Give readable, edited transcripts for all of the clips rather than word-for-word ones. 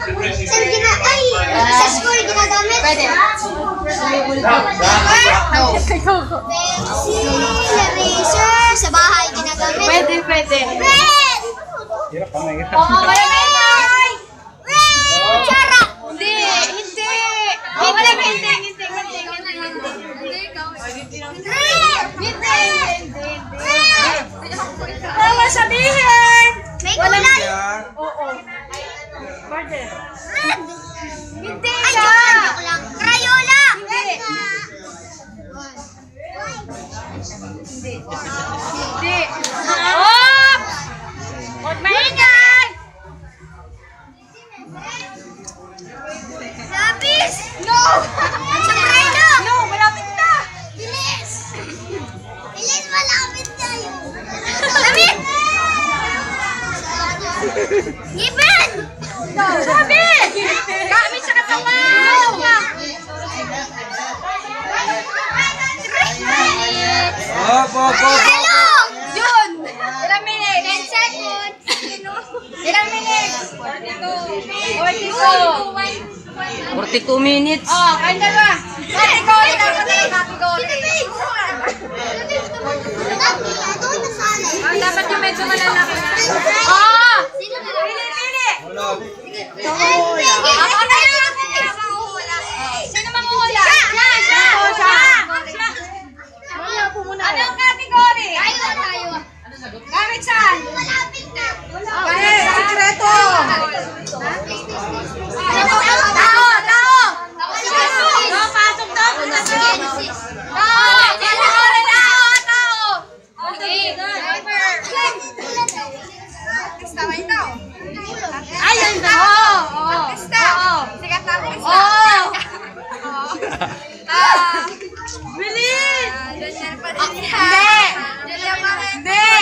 Sa school ginagamit? Pwede. Si eraser sa bahay ginagamit? Pwede, pwede. Red! Oo, wala na yun! Red! Chara! Hindi, hindi. Wala na, hindi. Wala sabihin! May kulay! Oo. Pwede. Red! Hindi Ay, siya! joke lang. Crayola! Hindi. Hindi. Oh! Huwag maingay! Lapis! No! Sombrero! No, malapit na! Bilis! Bilis, malapit tayo! Damit! Ngipin! Sabi! Gamit sa katawan! No! Hello! Yun! Ilang minutes? 10 seconds! Ilang minutes? 42 minutes. Oh, kain na ba? Category dapat na category. Ah, dapat yung medyo malalaki na. Oh! Pili! Ako na yun! Sino manguhula? Siya! Anong category? Gamit saan? Gamit sa sekreto! Tao! Pasok daw! Tao! Okay. Ayun daw! Sikat na artista! Bilis! Hindi!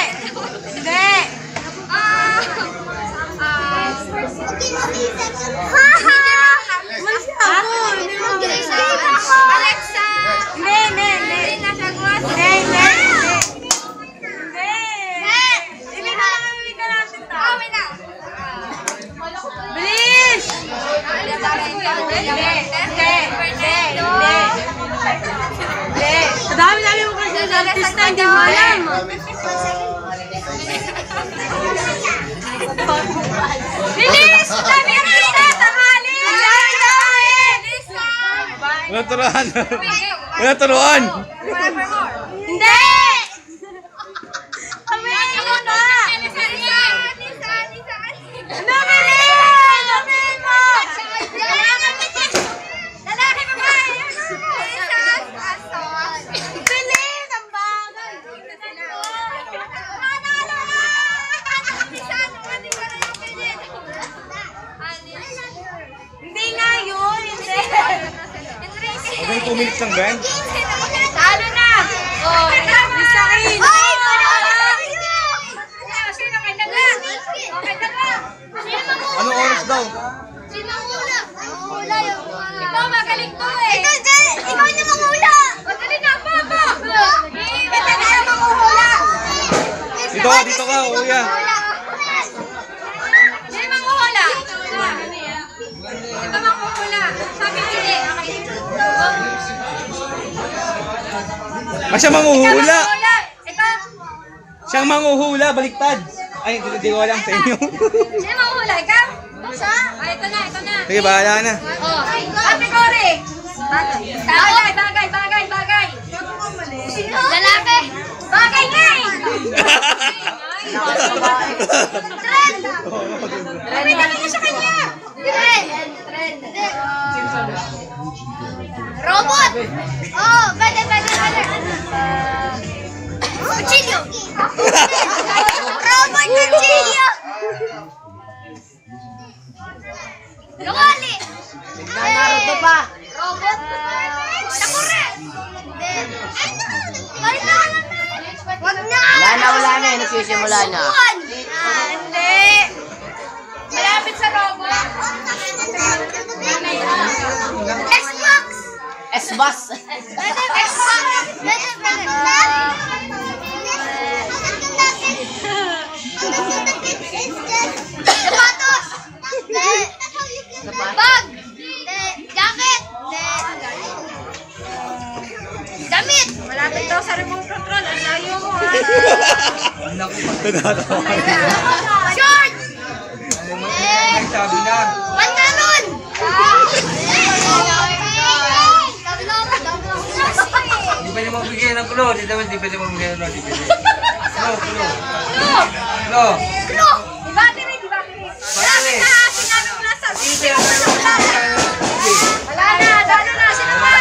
Alexa! Bilis! Dami mo kasi sa artista, hindi mo alam. Bilis! Dami artista! Tanghali! Wala turuan. Wala turuan. Hindi! Amin mo muna! Amin mo! Lalaki babae! Bilis! Ang bagay! Hindi nga yun! Hindi! Okay, 2 minutes lang, Ben. Talo na! Oh, isa rin! Ay! Sino kay Daga? Okay, Daga! Anong oras daw? Sino mangula? Mangula yung mga... Ikaw magaling to eh! Ikaw yung mangula! Madali na, Papa! Ito na yung manguhula! Dito ka, kuya. Sino manguhula? Ito manguhula. Sabi nila. Siya manghuhula. Ito. Siyang manghuhula, baliktad. Ay, hindi ko alam sa inyo. Sino manguhula? Ikaw? Siya? Ay, ito na. Sige, bahala na. Oh, category. Bagay. Lalaki! Bagay nga eh. Dami na sa kanya. Trend! Robot! Oh, pwede. Cuchillo! Robot cuchillo! Kawali! Naruto pa. Robot? Sakura! Wag na! Wala na eh. Nagsisimula na. Hindi. Malapit sa robot. Xbox! S-Bus. Xbox! Sapatos! Bag. Jacket. Damit. Malapit daw sa remote control. Ang layo mo, ha? Short. Sabi na. Pantalon. Di pwede magbigay ng kulo. Di pwede magbigay ng kulo. Kulo. Di battery, di battery. Malapit na, sinabi mo na sa Wala na, dano na, sino pa?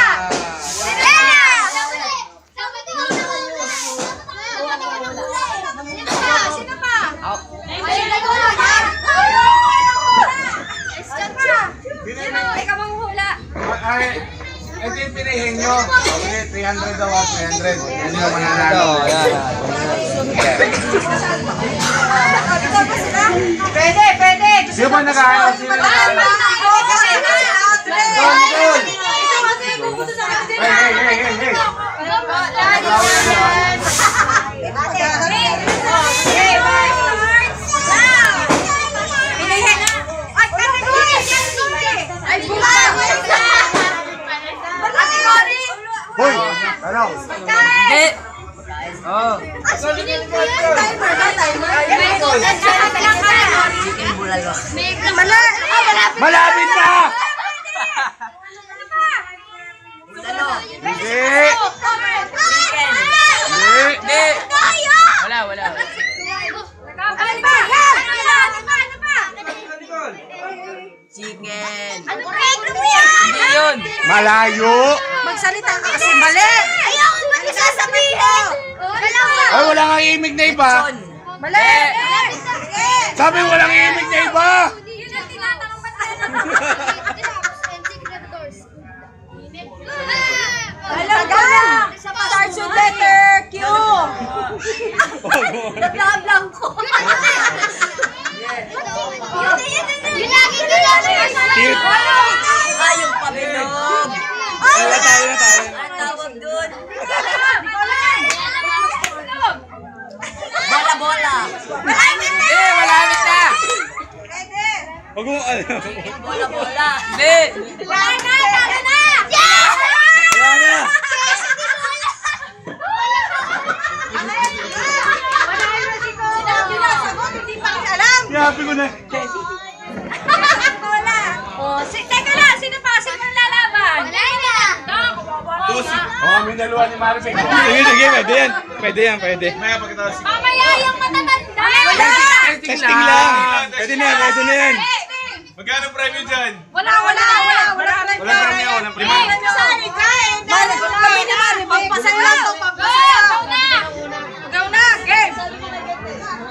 Sino pa? Sino? Ikaw manghuhula. Ay, ito yung pinihin nyo. Okay, 300 daw at 300. Yan yung mananalo. Pwede, pwede. Sino ba nakahanap? Sino ba nakahanap? Hey. Hoy! Ano? Hindi. Oh. Chicken bulalo. Malapit na! Bulalo. Hindi! Hindi. Wala. Chicken. Hindi yun. Malayo! Magsalita ka kasi mali. Ayaw ko ba sasabihin? Ay, wala nga imig na iba. Mali. Sabi walang imig na iba. Yun ang tinatanong ba't tayo Alam ko na. Starts with letter Q. Nablang ko. Yun lagi nila. Cute. Ah, yung pabilog. Wala tayo. Ang tawag dun. Bola. Eh, malamit na. Huwag mo, ano. Bola. Hindi. Wala na! Wala na. Sinabi ko na. Teka lang, sino pa? Sino ang lalaban? Wala na! Kami dalawa ni Marvin. Sige, pwede yan. Mamaya yung matatanda. Testing lang. Pwede na yan. Magkano premyo dyan? Wala. Walang premyo, walang premyo. Pampasan lang to, pampasan. Ikaw na, game.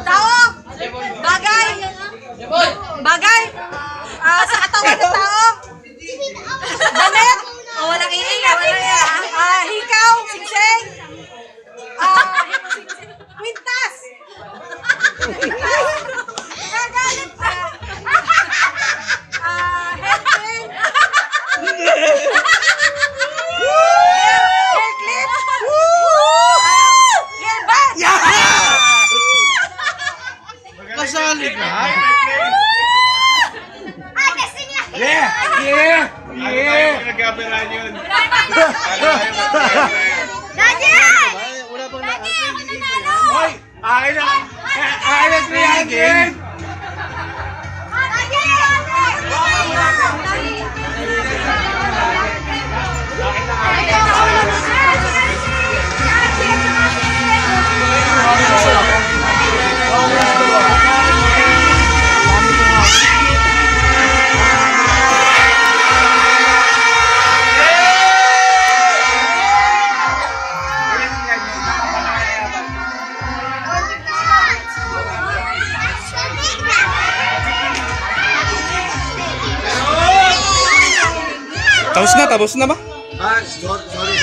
Tao. Bagay. Sa katawan ng tao. Damit. Walang iinga. Hikaw. Singsing. Quintas. Nagagalit pa. Headband. Hair clip. Hairband. Kasali ka? Ah, testing lang! Yeah! Nagkaperan yun. Daddy! Hoy! Akin na 300! Tapos na ba? Sorry.